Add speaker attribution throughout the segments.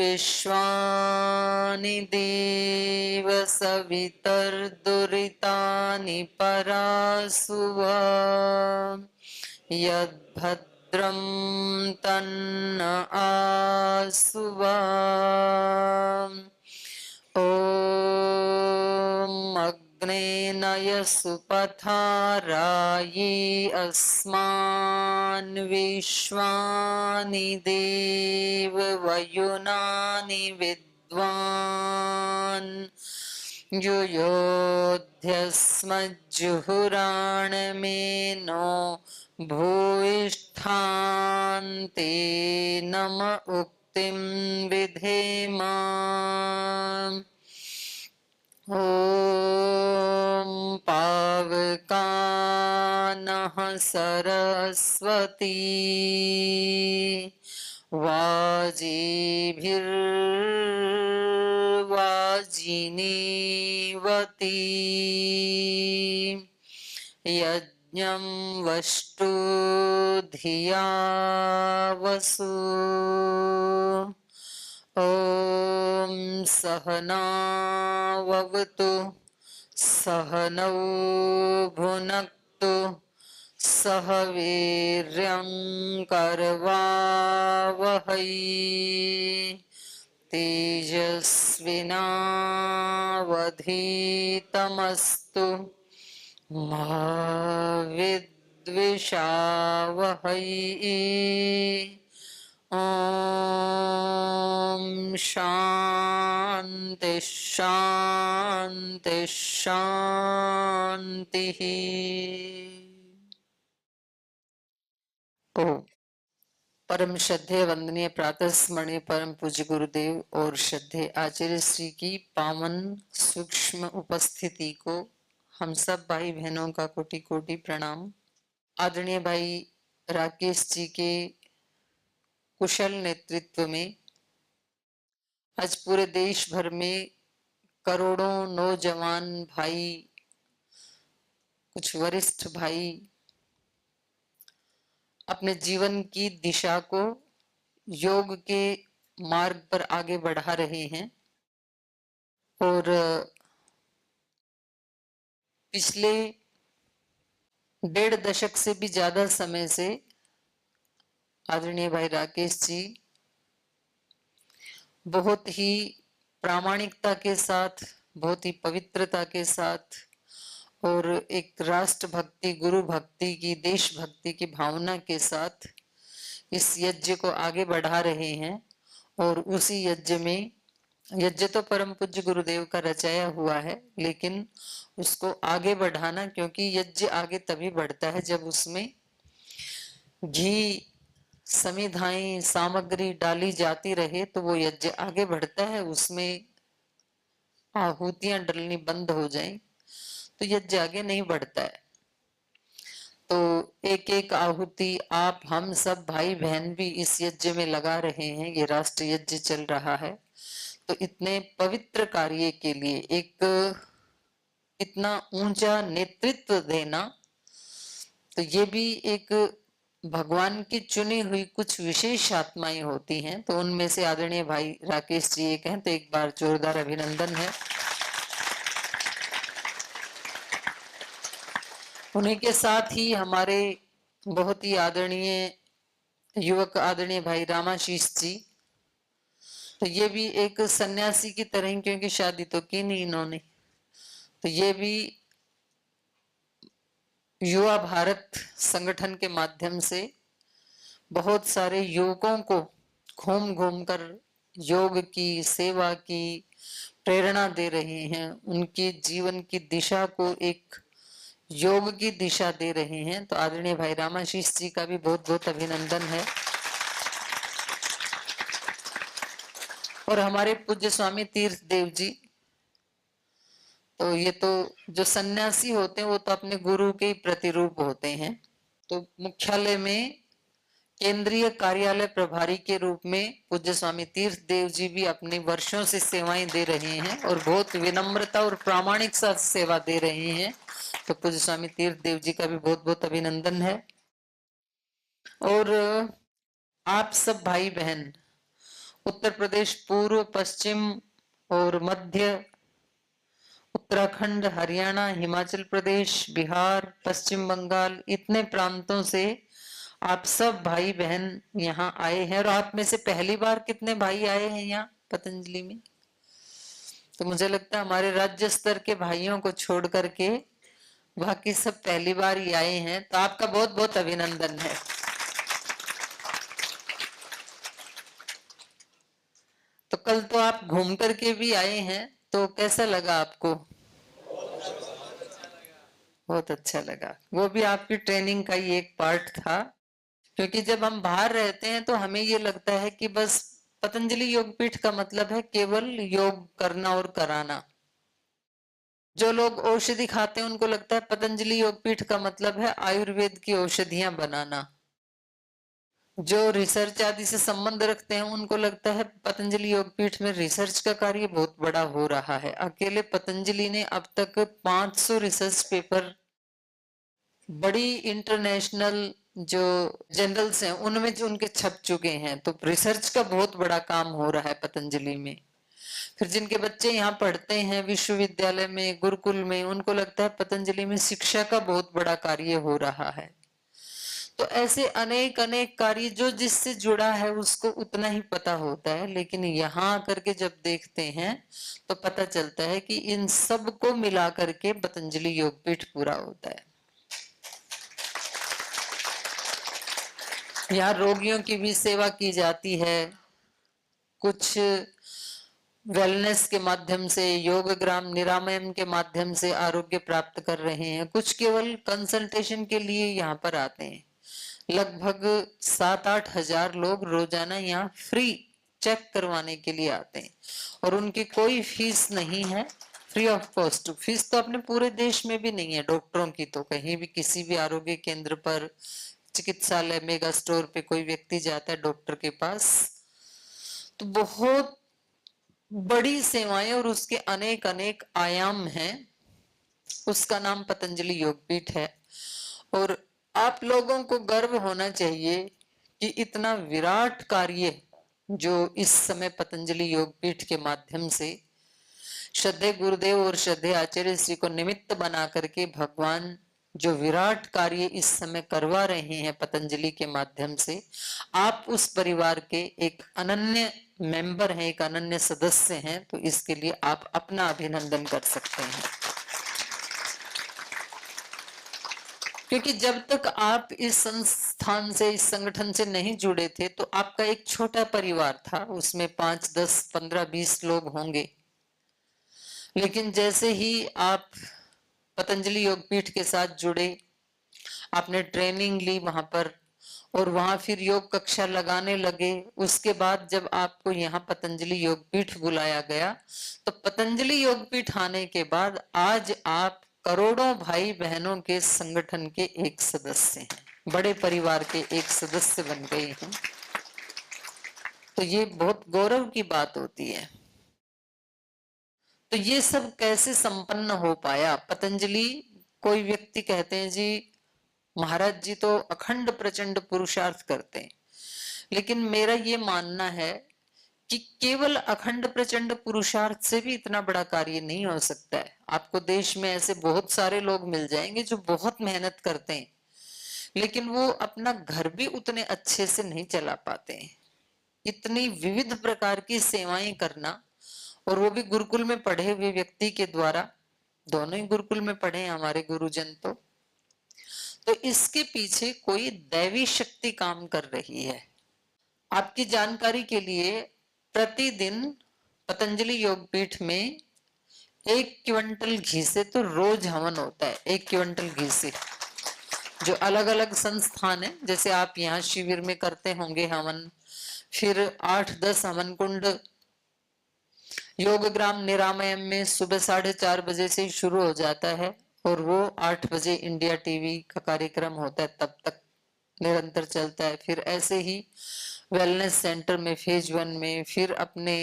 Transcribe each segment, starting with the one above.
Speaker 1: विश्वानि देव सवितर्दुरितानि परासुव यद्भद्रं तन्न आसुव ॐ अग्नेनय सुपथाराये अस्मान् विश्वानि देव वयुनानि विद्वान् युयोध्यस्मज्जुहुराणमेनो भूयिष्ठान्ते नम उक्तिं विधेम ॐ पावकानः सरस्वती वाजीभिर्वाजिनीवती यज्ञं वष्टु धिया वसु ॐ सहनाववतु सहनौ भुनक्तु सह वीर्यं करवावहै तेजस्विनावधीतमस्तु मा विद्विषावहै ॐ शान्ति शान्ति शान्तिः। ओ परम श्रद्धेय वंदनीय प्रातः स्मरणीय परम पूज्य गुरुदेव और श्रद्धेय आचार्य श्री की पावन सूक्ष्म उपस्थिति को हम सब भाई बहनों का कोटि कोटि प्रणाम। आदरणीय भाई राकेश जी के कुशल नेतृत्व में आज पूरे देश भर में करोड़ों नौजवान भाई, कुछ वरिष्ठ भाई अपने जीवन की दिशा को योग के मार्ग पर आगे बढ़ा रहे हैं और पिछले 1.5 दशक से भी ज्यादा समय से आदरणीय भाई राकेश जी बहुत ही प्रामाणिकता के साथ, बहुत ही पवित्रता के साथ और एक राष्ट्र भक्ति, गुरु भक्ति की, देशभक्ति की भावना के साथ इस यज्ञ को आगे बढ़ा रहे हैं। और उसी यज्ञ में, यज्ञ तो परम पूज्य गुरुदेव का रचाया हुआ है, लेकिन उसको आगे बढ़ाना, क्योंकि यज्ञ आगे तभी बढ़ता है जब उसमें घी, समिधाएं, सामग्री डाली जाती रहे तो वो यज्ञ आगे बढ़ता है। उसमें आहुतियां डलनी बंद हो जाएं तो यज्ञ आगे नहीं बढ़ता है। तो एक एक आहुति आप, हम सब भाई बहन भी इस यज्ञ में लगा रहे हैं। ये राष्ट्र यज्ञ चल रहा है, तो इतने पवित्र कार्य के लिए एक इतना ऊंचा नेतृत्व देना, तो ये भी एक भगवान की चुनी हुई कुछ विशेष आत्माएं होती हैं। तो उनमें से आदरणीय भाई राकेश जी एक हैं, तो एक बार जोरदार अभिनंदन है। उन्हीं के साथ ही हमारे बहुत ही आदरणीय युवक आदरणीय भाई रामाशीष जी, तो ये भी एक सन्यासी की तरह, क्योंकि शादी तो की नहीं इन्होंने, तो ये भी युवा भारत संगठन के माध्यम से बहुत सारे युवकों को घूम घूम कर योग की, सेवा की प्रेरणा दे रहे हैं। उनके जीवन की दिशा को एक योग की दिशा दे रहे हैं। तो आदरणीय भाई रामाशीष जी का भी बहुत बहुत अभिनंदन है। और हमारे पूज्य स्वामी तीर्थ देव जी, तो ये तो जो सन्यासी होते हैं वो तो अपने गुरु के प्रतिरूप होते हैं। तो मुख्यालय में केंद्रीय कार्यालय प्रभारी के रूप में पूज्य स्वामी तीर्थ देव जी भी अपने वर्षों से सेवाएं दे रहे हैं और बहुत विनम्रता और प्रामाणिक साथ सेवा दे रहे हैं। तो पूज्य स्वामी तीर्थ देव जी का भी बहुत बहुत अभिनंदन है। और आप सब भाई बहन उत्तर प्रदेश पूर्व, पश्चिम और मध्य, उत्तराखंड, हरियाणा, हिमाचल प्रदेश, बिहार, पश्चिम बंगाल, इतने प्रांतों से आप सब भाई बहन यहाँ आए हैं। और आप में से पहली बार कितने भाई आए हैं यहाँ पतंजलि में? तो मुझे लगता है हमारे राज्य स्तर के भाइयों को छोड़ करके बाकी सब पहली बार ही आए हैं, तो आपका बहुत बहुत अभिनंदन है। तो कल तो आप घूम करके भी आए हैं, तो कैसा लगा आपको? बहुत अच्छा लगा। वो भी आपकी ट्रेनिंग का ही एक पार्ट था, क्योंकि जब हम बाहर रहते हैं तो हमें ये लगता है कि बस पतंजलि योगपीठ का मतलब है केवल योग करना और कराना। जो लोग औषधि खाते हैं उनको लगता है पतंजलि योगपीठ का मतलब है आयुर्वेद की औषधियां बनाना। जो रिसर्च आदि से संबंध रखते हैं उनको लगता है पतंजलि योगपीठ में रिसर्च का कार्य बहुत बड़ा हो रहा है। अकेले पतंजलि ने अब तक 500 रिसर्च पेपर बड़ी इंटरनेशनल जो जर्नल्स हैं उनमें जो उनके छप चुके हैं, तो रिसर्च का बहुत बड़ा काम हो रहा है पतंजलि में। फिर जिनके बच्चे यहाँ पढ़ते हैं विश्वविद्यालय में, गुरुकुल में, उनको लगता है पतंजलि में शिक्षा का बहुत बड़ा कार्य हो रहा है। तो ऐसे अनेक अनेक कार्य जो जिससे जुड़ा है उसको उतना ही पता होता है, लेकिन यहाँ आकर के जब देखते हैं तो पता चलता है कि इन सब को मिला करके पतंजलि योगपीठ पूरा होता है। यहाँ रोगियों की भी सेवा की जाती है, कुछ वेलनेस के माध्यम से, योग ग्राम निरामयम के माध्यम से आरोग्य प्राप्त कर रहे हैं, कुछ केवल कंसल्टेशन के लिए यहाँ पर आते हैं। लगभग 7-8 हजार लोग रोजाना यहाँ फ्री चेक करवाने के लिए आते हैं और उनकी कोई फीस नहीं है, फ्री ऑफ कॉस्ट। फीस तो अपने पूरे देश में भी नहीं है डॉक्टरों की, तो कहीं भी किसी भी आरोग्य केंद्र पर, चिकित्सालय, मेगा स्टोर पे कोई व्यक्ति जाता है डॉक्टर के पास तो बहुत बड़ी सेवाएं और उसके अनेक अनेक आयाम हैं। उसका नाम पतंजलि योगपीठ है और आप लोगों को गर्व होना चाहिए कि इतना विराट कार्य जो इस समय पतंजलि योगपीठ के माध्यम से श्रद्धेय गुरुदेव और श्रद्धेय आचार्य श्री को निमित्त बना करके भगवान जो विराट कार्य इस समय करवा रहे हैं पतंजलि के माध्यम से, आप उस परिवार के एक अनन्य मेंबर हैं, एक अनन्य सदस्य हैं, तो इसके लिए आप अपना अभिनंदन कर सकते हैं। क्योंकि जब तक आप इस संस्थान से, इस संगठन से नहीं जुड़े थे तो आपका एक छोटा परिवार था, उसमें 5, 10, 15, 20 लोग होंगे। लेकिन जैसे ही आप पतंजलि योगपीठ के साथ जुड़े, आपने ट्रेनिंग ली वहां पर और वहां फिर योग कक्षा लगाने लगे, उसके बाद जब आपको यहाँ पतंजलि योगपीठ बुलाया गया तो पतंजलि योगपीठ आने के बाद आज आप करोड़ों भाई बहनों के संगठन के एक सदस्य हैं, बड़े परिवार के एक सदस्य बन गए हैं। तो ये बहुत गौरव की बात होती है। तो ये सब कैसे संपन्न हो पाया? पतंजलि, कोई व्यक्ति कहते हैं जी महाराज जी तो अखंड प्रचंड पुरुषार्थ करते हैं, लेकिन मेरा ये मानना है कि केवल अखंड प्रचंड पुरुषार्थ से भी इतना बड़ा कार्य नहीं हो सकता है। आपको देश में ऐसे बहुत सारे लोग मिल जाएंगे जो बहुत मेहनत करते हैं, लेकिन वो अपना घर भी उतने अच्छे से नहीं चला पाते हैं। इतनी विविध प्रकार की सेवाएं करना, और वो भी गुरुकुल में पढ़े हुए व्यक्ति के द्वारा, दोनों ही गुरुकुल में पढ़े हैं हमारे गुरुजन तो इसके पीछे कोई दैवी शक्ति काम कर रही है। आपकी जानकारी के लिए प्रतिदिन पतंजलि योगपीठ में 1 क्विंटल घी से तो रोज हवन होता है। 1 क्विंटल घी से जो अलग अलग संस्थान है, जैसे आप यहाँ शिविर में करते होंगे हवन, फिर 8-10 हवन कुंड योग ग्राम निरामयम में सुबह 4:30 बजे से ही शुरू हो जाता है और वो 8 बजे इंडिया टीवी का कार्यक्रम होता है, तब तक निरंतर चलता है। फिर ऐसे ही वेलनेस सेंटर में फेज 1 में, फिर अपने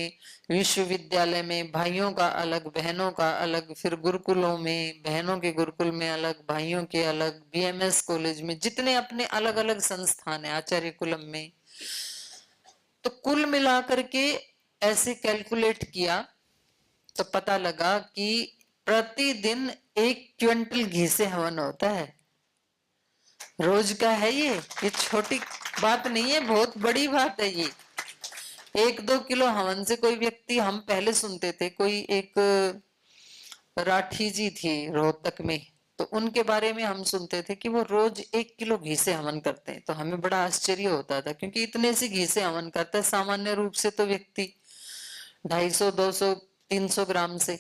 Speaker 1: विश्वविद्यालय में भाइयों का अलग, बहनों का अलग, फिर गुरुकुलों में बहनों के गुरुकुल में अलग, भाइयों के अलग, बीएमएस कॉलेज में, जितने अपने अलग अलग संस्थान है, आचार्य कुलम में। तो कुल मिलाकर के ऐसे कैलकुलेट किया तो पता लगा कि प्रतिदिन 1 क्विंटल घी से हवन होता है। रोज का है ये छोटी बात नहीं है, बहुत बड़ी बात है ये। 1-2 किलो हवन से कोई व्यक्ति, हम पहले सुनते थे, कोई एक राठी जी थी रोहतक में, तो उनके बारे में हम सुनते थे कि वो रोज 1 किलो घी से हवन करते हैं। तो हमें बड़ा आश्चर्य होता था, क्योंकि इतने से घी से हवन करता है सामान्य रूप से तो व्यक्ति 250, 200, 300 ग्राम से।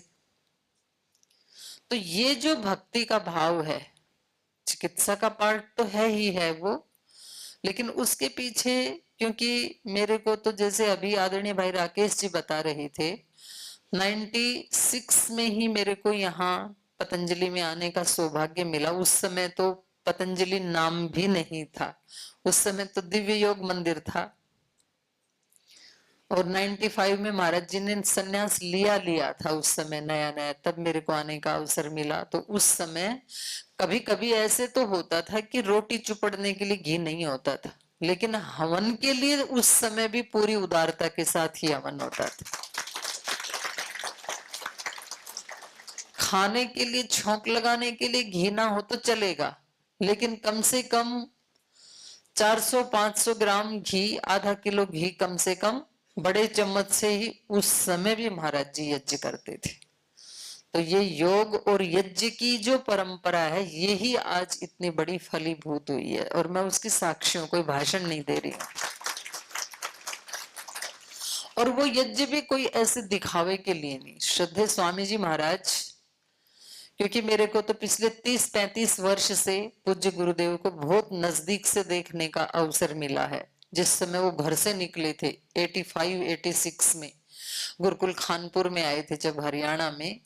Speaker 1: तो ये जो भक्ति का भाव है, चिकित्सा का पार्ट तो है ही है वो, लेकिन उसके पीछे, क्योंकि मेरे को तो जैसे अभी आदरणीय भाई राकेश जी बता रहे थे, 96 में ही मेरे को यहाँ पतंजलि में आने का सौभाग्य मिला। उस समय तो पतंजलि नाम भी नहीं था, उस समय तो दिव्य योग मंदिर था। और 95 में महाराज जी ने सन्यास लिया था उस समय नया नया, तब मेरे को आने का अवसर मिला। तो उस समय कभी कभी ऐसे तो होता था कि रोटी चुपड़ने के लिए घी नहीं होता था, लेकिन हवन के लिए उस समय भी पूरी उदारता के साथ ही हवन होता था। खाने के लिए, छौंक लगाने के लिए घी ना हो तो चलेगा, लेकिन कम से कम 400-500 ग्राम घी, आधा किलो घी कम से कम बड़े चम्मच से ही उस समय भी महाराज जी यज्ञ करते थे। तो ये योग और यज्ञ की जो परंपरा है, यही आज इतनी बड़ी फलीभूत हुई है, और मैं उसकी साक्षी हूं, कोई भाषण नहीं दे रही हूं। और वो यज्ञ भी कोई ऐसे दिखावे के लिए नहीं। श्रद्धेय स्वामी जी महाराज, क्योंकि मेरे को तो पिछले 30-35 वर्ष से पूज्य गुरुदेव को बहुत नजदीक से देखने का अवसर मिला है। जिस समय वो घर से निकले थे 85-86 में, गुरुकुल खानपुर में आए थे जब हरियाणा में,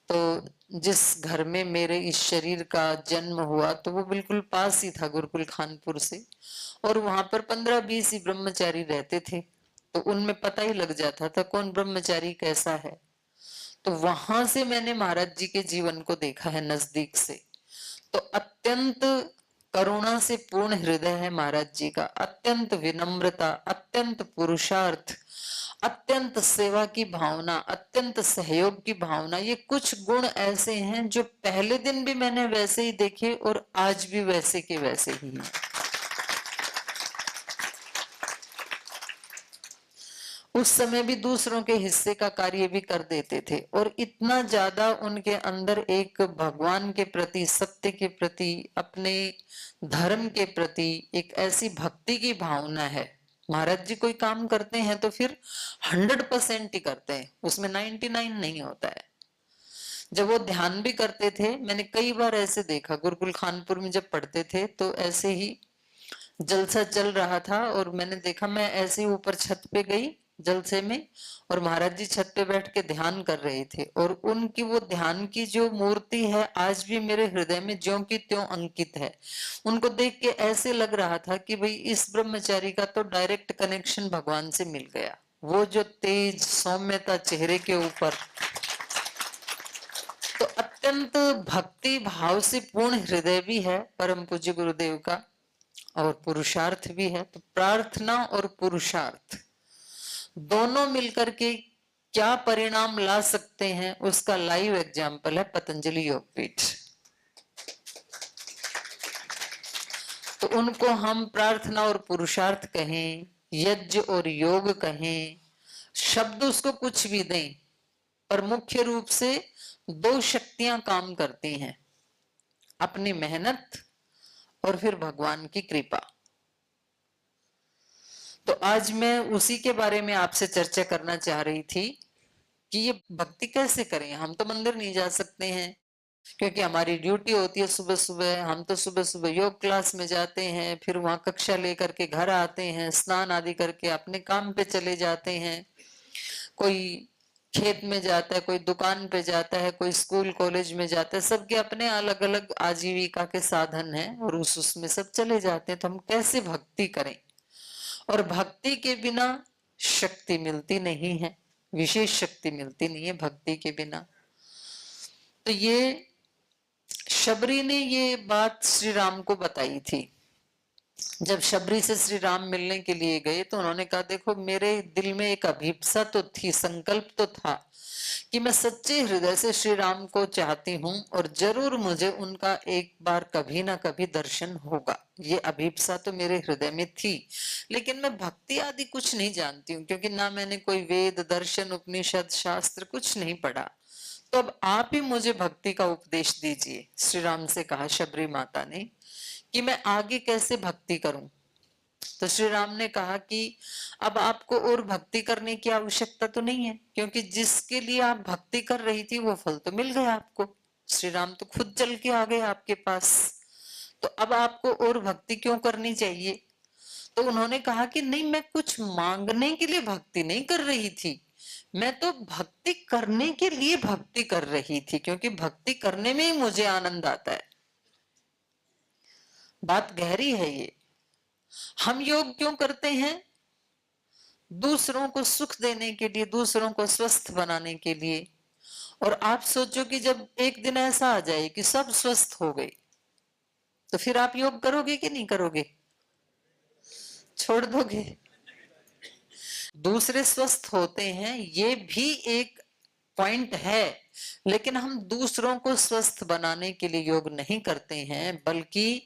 Speaker 1: तो जिस घर में मेरे इस शरीर का जन्म हुआ तो वो बिल्कुल पास ही था गुरुकुल खानपुर से, और वहां पर 15-20 ही ब्रह्मचारी रहते थे। तो उनमें पता ही लग जाता था कौन ब्रह्मचारी कैसा है। तो वहां से मैंने महाराज जी के जीवन को देखा है नजदीक से। तो अत्यंत करुणा से पूर्ण हृदय है महाराज जी का, अत्यंत विनम्रता, अत्यंत पुरुषार्थ, अत्यंत सेवा की भावना, अत्यंत सहयोग की भावना, ये कुछ गुण ऐसे हैं जो पहले दिन भी मैंने वैसे ही देखे और आज भी वैसे के वैसे ही हैं। उस समय भी दूसरों के हिस्से का कार्य भी कर देते थे, और इतना ज्यादा उनके अंदर एक भगवान के प्रति, सत्य के प्रति, अपने धर्म के प्रति एक ऐसी भक्ति की भावना है। महाराज जी कोई काम करते हैं तो फिर 100% ही करते हैं, उसमें 99 नहीं होता है। जब वो ध्यान भी करते थे, मैंने कई बार ऐसे देखा, गुरुकुल खानपुर में जब पढ़ते थे तो ऐसे ही जलसा चल रहा था, और मैंने देखा, मैं ऐसे ही ऊपर छत पे गई जलसे में, और महाराज जी छत पे बैठ के ध्यान कर रहे थे, और उनकी वो ध्यान की जो मूर्ति है आज भी मेरे हृदय में ज्यों की त्यों अंकित है। उनको देख के ऐसे लग रहा था कि भाई इस ब्रह्मचारी का तो डायरेक्ट कनेक्शन भगवान से मिल गया। वो जो तेज सौम्यता चेहरे के ऊपर, तो अत्यंत भक्ति भाव से पूर्ण हृदय भी है परम पूज्य गुरुदेव का, और पुरुषार्थ भी है। तो प्रार्थना और पुरुषार्थ दोनों मिलकर के क्या परिणाम ला सकते हैं, उसका लाइव एग्जाम्पल है पतंजलि योगपीठ। तो उनको हम प्रार्थना और पुरुषार्थ कहें, यज्ञ और योग कहें, शब्द उसको कुछ भी दें, पर मुख्य रूप से 2 शक्तियां काम करती हैं, अपनी मेहनत और फिर भगवान की कृपा। तो आज मैं उसी के बारे में आपसे चर्चा करना चाह रही थी कि ये भक्ति कैसे करें। हम तो मंदिर नहीं जा सकते हैं क्योंकि हमारी ड्यूटी होती है सुबह सुबह। हम तो सुबह सुबह योग क्लास में जाते हैं, फिर वहां कक्षा लेकर के घर आते हैं, स्नान आदि करके अपने काम पे चले जाते हैं। कोई खेत में जाता है, कोई दुकान पे जाता है, कोई स्कूल कॉलेज में जाता है, सबके अपने अलग अलग आजीविका के साधन हैं, और उसमें सब चले जाते हैं। तो हम कैसे भक्ति करें? और भक्ति के बिना शक्ति मिलती नहीं है, विशेष शक्ति मिलती नहीं है भक्ति के बिना। तो ये शबरी ने ये बात श्री राम को बताई थी जब शबरी से श्री राम मिलने के लिए गए तो उन्होंने कहा, देखो मेरे दिल में एक अभिप्सा तो थी, संकल्प तो था कि मैं सच्चे हृदय से श्री राम को चाहती हूँ और जरूर मुझे उनका एक बार कभी ना कभी दर्शन होगा। ये अभिप्सा तो मेरे हृदय में थी, लेकिन मैं भक्ति आदि कुछ नहीं जानती हूँ, क्योंकि ना मैंने कोई वेद दर्शन उपनिषद शास्त्र कुछ नहीं पढ़ा। तो अब आप ही मुझे भक्ति का उपदेश दीजिए। श्री राम से कहा शबरी माता ने कि मैं आगे कैसे भक्ति करूं। तो श्री राम ने कहा कि अब आपको और भक्ति करने की आवश्यकता तो नहीं है, क्योंकि जिसके लिए आप भक्ति कर रही थी वो फल तो मिल गया आपको। श्री राम तो खुद चल के आ गए आपके पास, तो अब आपको और भक्ति क्यों करनी चाहिए। तो उन्होंने कहा कि नहीं, मैं कुछ मांगने के लिए भक्ति नहीं कर रही थी, मैं तो भक्ति करने के लिए भक्ति कर रही थी, क्योंकि भक्ति करने में ही मुझे आनंद आता है। बात गहरी है ये। हम योग क्यों करते हैं? दूसरों को सुख देने के लिए, दूसरों को स्वस्थ बनाने के लिए। और आप सोचो कि जब एक दिन ऐसा आ जाए कि सब स्वस्थ हो गए, तो फिर आप योग करोगे कि नहीं करोगे? छोड़ दोगे? दूसरे स्वस्थ होते हैं ये भी एक पॉइंट है, लेकिन हम दूसरों को स्वस्थ बनाने के लिए योग नहीं करते हैं, बल्कि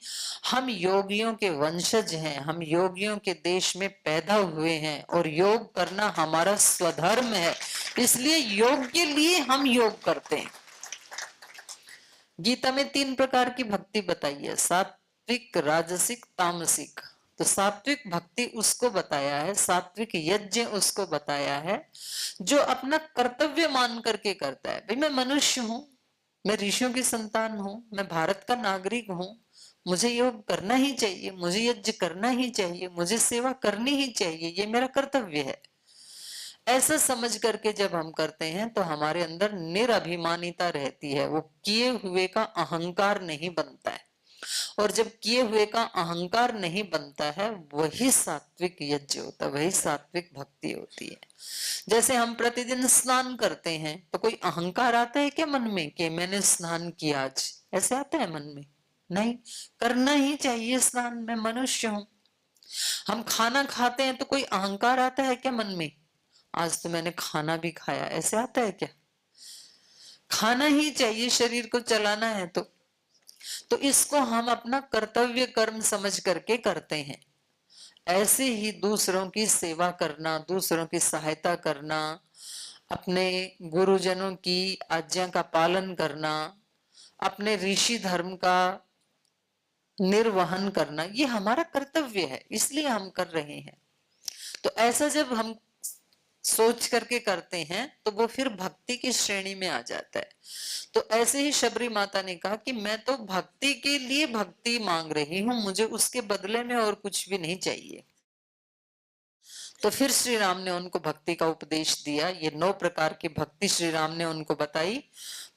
Speaker 1: हम योगियों के वंशज हैं, हम योगियों के देश में पैदा हुए हैं और योग करना हमारा स्वधर्म है, इसलिए योग के लिए हम योग करते हैं। गीता में 3 प्रकार की भक्ति बताई है, सात्विक, राजसिक, तामसिक। तो सात्विक भक्ति उसको बताया है, सात्विक यज्ञ उसको बताया है जो अपना कर्तव्य मान करके करता है। भाई मैं मनुष्य हूं, मैं ऋषियों की संतान हूं, मैं भारत का नागरिक हूं, मुझे योग करना ही चाहिए, मुझे यज्ञ करना ही चाहिए, मुझे सेवा करनी ही चाहिए, ये मेरा कर्तव्य है। ऐसा समझ करके जब हम करते हैं तो हमारे अंदर निरभिमानिता रहती है, वो किए हुए का अहंकार नहीं बनता है। और जब किए हुए का अहंकार नहीं बनता है, वही सात्विक यज्ञ होता है, वही सात्विक भक्ति होती है। जैसे हम प्रतिदिन स्नान करते हैं तो कोई अहंकार आता है क्या मन में कि मैंने स्नान किया आज? ऐसे आता है मन में? नहीं, करना ही चाहिए स्नान, मैं मनुष्य हूं। हम खाना खाते हैं तो कोई अहंकार आता है क्या मन में, आज तो मैंने खाना भी खाया? ऐसे आता है क्या? खाना ही चाहिए, शरीर को चलाना है तो इसको हम अपना कर्तव्य कर्म समझ करके करते हैं। ऐसे ही दूसरों की सेवा करना, दूसरों की सहायता करना, अपने गुरुजनों की आज्ञा का पालन करना, अपने ऋषि धर्म का निर्वहन करना, ये हमारा कर्तव्य है, इसलिए हम कर रहे हैं। तो ऐसा जब हम सोच करके करते हैं तो वो फिर भक्ति की श्रेणी में आ जाता है। तो ऐसे ही शबरी माता ने कहा कि मैं तो भक्ति के लिए भक्ति मांग रही हूं, मुझे उसके बदले में और कुछ भी नहीं चाहिए। तो फिर श्री राम ने उनको भक्ति का उपदेश दिया। ये 9 प्रकार की भक्ति श्री राम ने उनको बताई।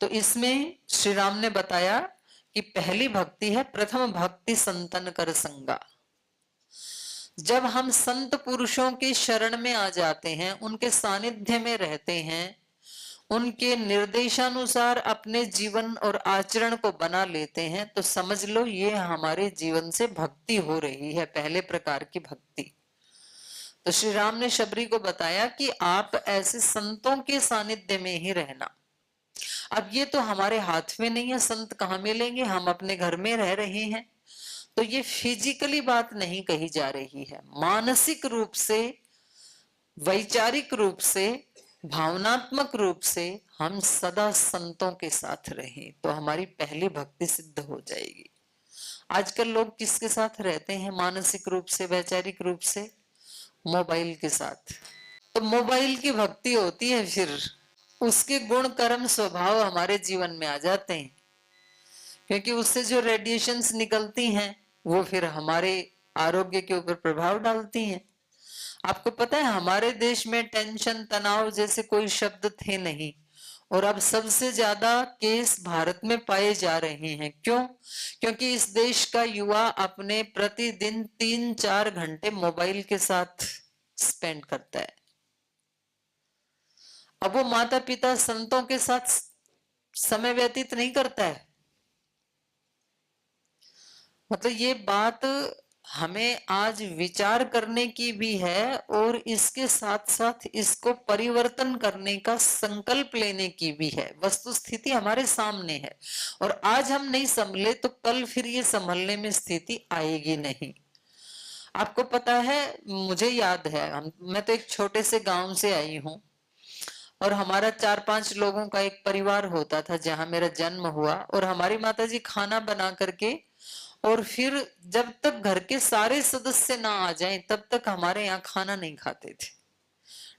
Speaker 1: तो इसमें श्री राम ने बताया कि पहली भक्ति है प्रथम भक्ति संतन कर संगा। जब हम संत पुरुषों के शरण में आ जाते हैं, उनके सानिध्य में रहते हैं, उनके निर्देशानुसार अपने जीवन और आचरण को बना लेते हैं, तो समझ लो ये हमारे जीवन से भक्ति हो रही है, पहले प्रकार की भक्ति। तो श्री राम ने शबरी को बताया कि आप ऐसे संतों के सानिध्य में ही रहना। अब ये तो हमारे हाथ में नहीं है, संत कहाँ मिलेंगे, हम अपने घर में रह रहे हैं। तो ये फिजिकली बात नहीं कही जा रही है, मानसिक रूप से, वैचारिक रूप से, भावनात्मक रूप से हम सदा संतों के साथ रहें तो हमारी पहली भक्ति सिद्ध हो जाएगी। आजकल लोग किसके साथ रहते हैं मानसिक रूप से, वैचारिक रूप से? मोबाइल के साथ। तो मोबाइल की भक्ति होती है, फिर उसके गुण कर्म स्वभाव हमारे जीवन में आ जाते हैं, क्योंकि उससे जो रेडिएशंस निकलती हैं वो फिर हमारे आरोग्य के ऊपर प्रभाव डालती हैं। आपको पता है हमारे देश में टेंशन, तनाव जैसे कोई शब्द थे नहीं, और अब सबसे ज्यादा केस भारत में पाए जा रहे हैं। क्यों? क्योंकि इस देश का युवा अपने प्रतिदिन 3-4 घंटे मोबाइल के साथ स्पेंड करता है। अब वो माता पिता संतों के साथ समय व्यतीत नहीं करता है। मतलब ये बात हमें आज विचार करने की भी है और इसके साथ साथ इसको परिवर्तन करने का संकल्प लेने की भी है। वस्तु स्थिति हमारे सामने है और आज हम नहीं संभले तो कल फिर ये संभलने में स्थिति आएगी नहीं। आपको पता है, मुझे याद है, मैं तो एक छोटे से गांव से आई हूँ और हमारा 4-5 लोगों का एक परिवार होता था जहां मेरा जन्म हुआ। और हमारी माताजी खाना बना करके और फिर जब तक घर के सारे सदस्य ना आ जाएं तब तक हमारे यहाँ खाना नहीं खाते थे।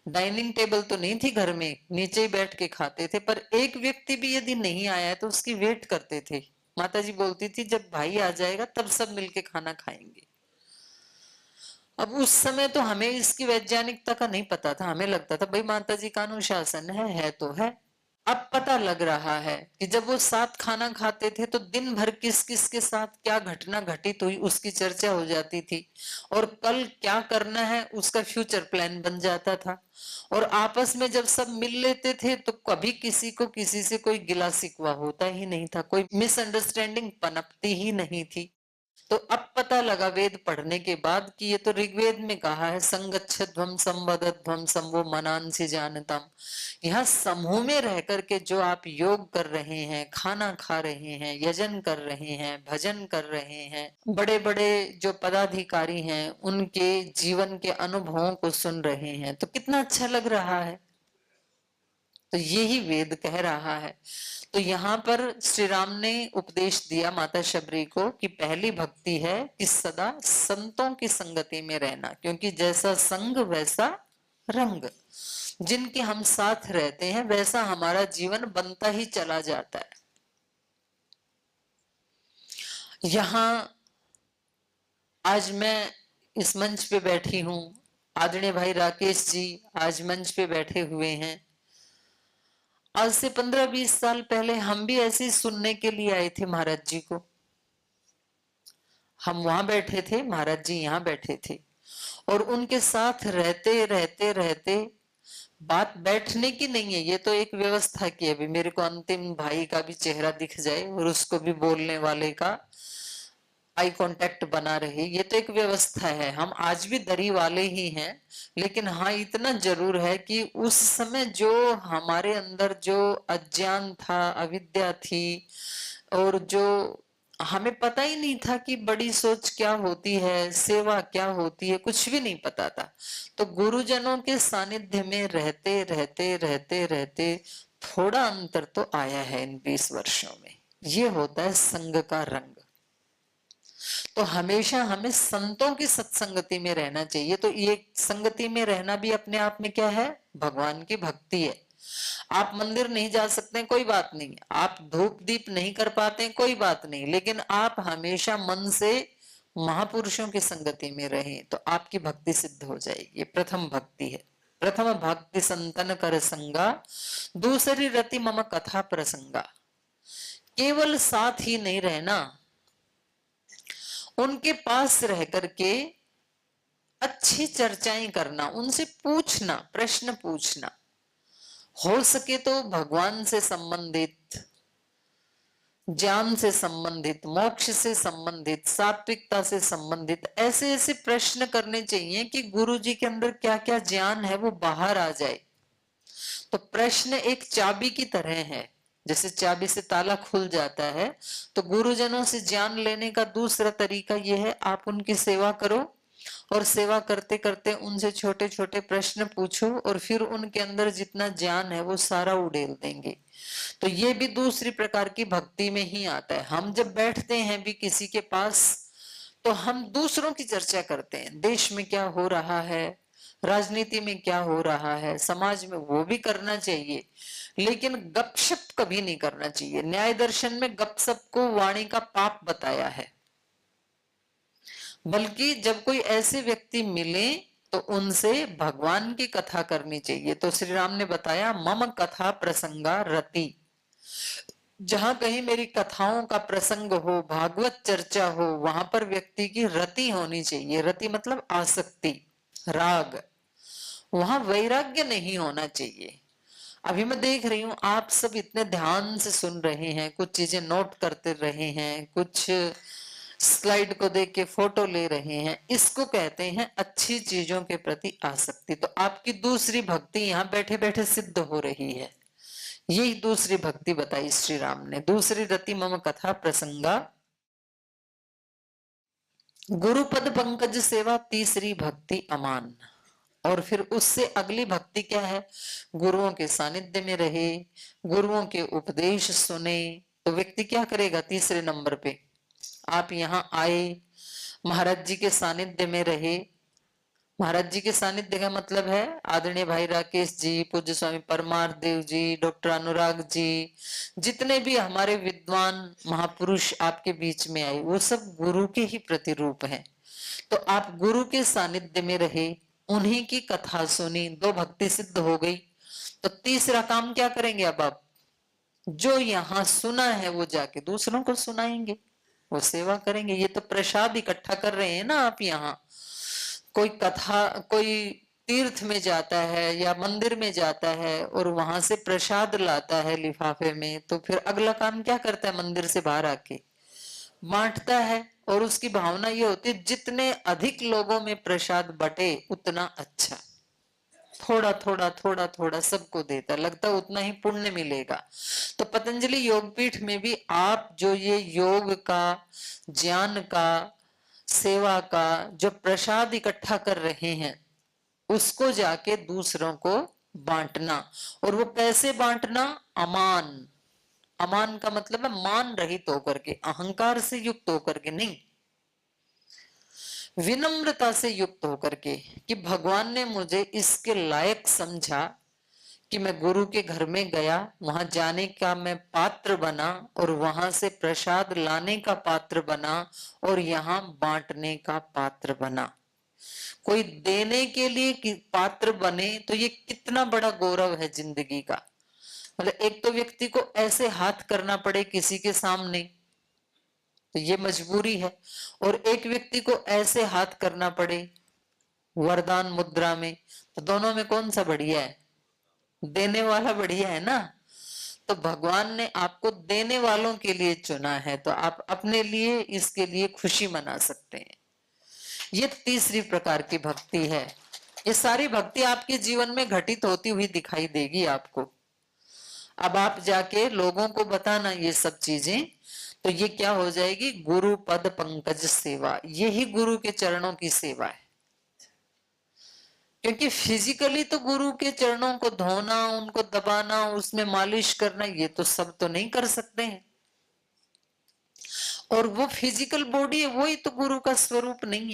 Speaker 1: डाइनिंग टेबल तो नहीं थी घर में, नीचे ही बैठ के खाते थे। पर एक व्यक्ति भी यदि नहीं आया तो उसकी वेट करते थे। माताजी बोलती थी जब भाई आ जाएगा तब सब मिलके खाना खाएंगे। अब उस समय तो हमें इसकी वैज्ञानिकता का नहीं पता था, हमें लगता था भाई माताजी का अनुशासन है तो है। अब पता लग रहा है कि जब वो साथ खाना खाते थे तो दिन भर किस किस के साथ क्या घटना घटित हुई उसकी चर्चा हो जाती थी और कल क्या करना है उसका फ्यूचर प्लान बन जाता था। और आपस में जब सब मिल लेते थे तो कभी किसी को किसी से कोई गिला शिकवा होता ही नहीं था, कोई मिसअंडरस्टैंडिंग पनपती ही नहीं थी। तो अब पता लगा वेद पढ़ने के बाद कि ये तो ऋग्वेद में कहा है संगच्छध्वम संवदध्वम संवो मनांसि जानतम। यहाँ समूह में रह करके जो आप योग कर रहे हैं, खाना खा रहे हैं, यजन कर रहे हैं, भजन कर रहे हैं, बड़े बड़े जो पदाधिकारी हैं उनके जीवन के अनुभवों को सुन रहे हैं तो कितना अच्छा लग रहा है। तो यही वेद कह रहा है। तो यहाँ पर श्री राम ने उपदेश दिया माता शबरी को कि पहली भक्ति है कि सदा संतों की संगति में रहना, क्योंकि जैसा संग वैसा रंग। जिनके हम साथ रहते हैं वैसा हमारा जीवन बनता ही चला जाता है। यहाँ आज मैं इस मंच पे बैठी हूं, आदरणीय भाई राकेश जी आज मंच पे बैठे हुए हैं। आज से 15-20 साल पहले हम भी ऐसे ही सुनने के लिए आए थे महाराज जी को। हम वहां बैठे थे, महाराज जी यहाँ बैठे थे और उनके साथ रहते रहते रहते बात बैठने की नहीं है, ये तो एक व्यवस्था की है। अभी मेरे को अंतिम भाई का भी चेहरा दिख जाए और उसको भी बोलने वाले का आई कांटेक्ट बना रहे, ये तो एक व्यवस्था है। हम आज भी दरी वाले ही हैं, लेकिन हाँ इतना जरूर है कि उस समय जो हमारे अंदर जो अज्ञान था, अविद्या थी और जो हमें पता ही नहीं था कि बड़ी सोच क्या होती है, सेवा क्या होती है, कुछ भी नहीं पता था। तो गुरुजनों के सानिध्य में रहते रहते रहते रहते थोड़ा अंतर तो आया है इन 20 वर्षों में। ये होता है संग का रंग। तो हमेशा हमें संतों की सत्संगति में रहना चाहिए। तो ये संगति में रहना भी अपने आप में क्या है, भगवान की भक्ति है। आप मंदिर नहीं जा सकते कोई बात नहीं, आप धूप दीप नहीं कर पाते कोई बात नहीं, लेकिन आप हमेशा मन से महापुरुषों की संगति में रहें तो आपकी भक्ति सिद्ध हो जाएगी। ये प्रथम भक्ति है। प्रथम भक्ति संतन कर संगा, दूसरी रति मम कथा प्रसंगा। केवल साथ ही नहीं रहना, उनके पास रह करके अच्छी चर्चाएं करना, उनसे पूछना, प्रश्न पूछना, हो सके तो भगवान से संबंधित, ज्ञान से संबंधित, मोक्ष से संबंधित, सात्विकता से संबंधित ऐसे ऐसे प्रश्न करने चाहिए कि गुरु जी के अंदर क्या क्या ज्ञान है वो बाहर आ जाए। तो प्रश्न एक चाबी की तरह है, जैसे चाबी से ताला खुल जाता है। तो गुरुजनों से ज्ञान लेने का दूसरा तरीका यह है, आप उनकी सेवा करो और सेवा करते करते उनसे छोटे छोटे प्रश्न पूछो और फिर उनके अंदर जितना ज्ञान है वो सारा उड़ेल देंगे। तो ये भी दूसरी प्रकार की भक्ति में ही आता है। हम जब बैठते हैं भी किसी के पास तो हम दूसरों की चर्चा करते हैं, देश में क्या हो रहा है, राजनीति में क्या हो रहा है, समाज में, वो भी करना चाहिए, लेकिन गपशप कभी नहीं करना चाहिए। न्याय दर्शन में गपशप को वाणी का पाप बताया है। बल्कि जब कोई ऐसे व्यक्ति मिले तो उनसे भगवान की कथा करनी चाहिए। तो श्री राम ने बताया मम कथा प्रसंगा रति। जहां कहीं मेरी कथाओं का प्रसंग हो, भागवत चर्चा हो, वहां पर व्यक्ति की रति होनी चाहिए। रति मतलब आसक्ति, राग, वहां वैराग्य नहीं होना चाहिए। अभी मैं देख रही हूं आप सब इतने ध्यान से सुन रहे हैं, कुछ चीजें नोट करते रहे हैं, कुछ स्लाइड को देख के फोटो ले रहे हैं, इसको कहते हैं अच्छी चीजों के प्रति आसक्ति। तो आपकी दूसरी भक्ति यहाँ बैठे बैठे सिद्ध हो रही है। यही दूसरी भक्ति बताई श्री राम ने। दूसरी रति मम कथा प्रसंगा, गुरुपद पंकज सेवा, तीसरी भक्ति अमान। और फिर उससे अगली भक्ति क्या है? गुरुओं के सानिध्य में रहे, गुरुओं के उपदेश सुने। तो व्यक्ति क्या करेगा? तीसरे नंबर पे आप यहाँ आए, महाराज जी के सानिध्य में रहे। महाराज जी के सानिध्य का मतलब है आदरणीय भाई राकेश जी, पूज्य स्वामी परमार्थ देव जी, डॉक्टर अनुराग जी, जितने भी हमारे विद्वान महापुरुष आपके बीच में आए, वो सब गुरु के ही प्रतिरूप हैं। तो आप गुरु के सानिध्य में रहे, उन्हीं की कथा सुनी, दो भक्ति सिद्ध हो गई। तो तीसरा काम क्या करेंगे? अब आप जो यहाँ सुना है वो जाके दूसरों को सुनाएंगे, वो सेवा करेंगे। ये तो प्रसाद इकट्ठा कर रहे हैं ना आप। यहाँ कोई कथा, कोई तीर्थ में जाता है या मंदिर में जाता है और वहां से प्रसाद लाता है लिफाफे में, तो फिर अगला काम क्या करता है? मंदिर से बाहर आके बांटता है। और उसकी भावना ये होती है जितने अधिक लोगों में प्रसाद बटे उतना अच्छा। थोड़ा थोड़ा थोड़ा थोड़ा सबको देता, लगता उतना ही पुण्य मिलेगा। तो पतंजलि योगपीठ में भी आप जो ये योग का, ज्ञान का, सेवा का जो प्रसाद इकट्ठा कर रहे हैं, उसको जाके दूसरों को बांटना। और वो कैसे बांटना? अमान। अमान का मतलब है मान रहित होकर के, अहंकार से युक्त होकर के नहीं, विनम्रता से युक्त होकर के, कि भगवान ने मुझे इसके लायक समझा कि मैं गुरु के घर में गया, वहां जाने का मैं पात्र बना, और वहां से प्रसाद लाने का पात्र बना, और यहाँ बांटने का पात्र बना। कोई देने के लिए पात्र बने तो ये कितना बड़ा गौरव है जिंदगी का। मतलब एक तो व्यक्ति को ऐसे हाथ करना पड़े किसी के सामने, तो ये मजबूरी है, और एक व्यक्ति को ऐसे हाथ करना पड़े वरदान मुद्रा में, तो दोनों में कौन सा बढ़िया है? देने वाला बढ़िया है ना। तो भगवान ने आपको देने वालों के लिए चुना है, तो आप अपने लिए इसके लिए खुशी मना सकते हैं। ये तीसरी प्रकार की भक्ति है। ये सारी भक्ति आपके जीवन में घटित होती हुई दिखाई देगी आपको। अब आप जाके लोगों को बताना ये सब चीजें, तो ये क्या हो जाएगी? गुरु पद पंकज सेवा। यही गुरु के चरणों की सेवा है। क्योंकि फिजिकली तो गुरु के चरणों को धोना, उनको दबाना, उसमें मालिश करना, ये तो सब तो नहीं कर सकते हैं। और वो फिजिकल बॉडी है, वही तो गुरु का स्वरूप नहीं है।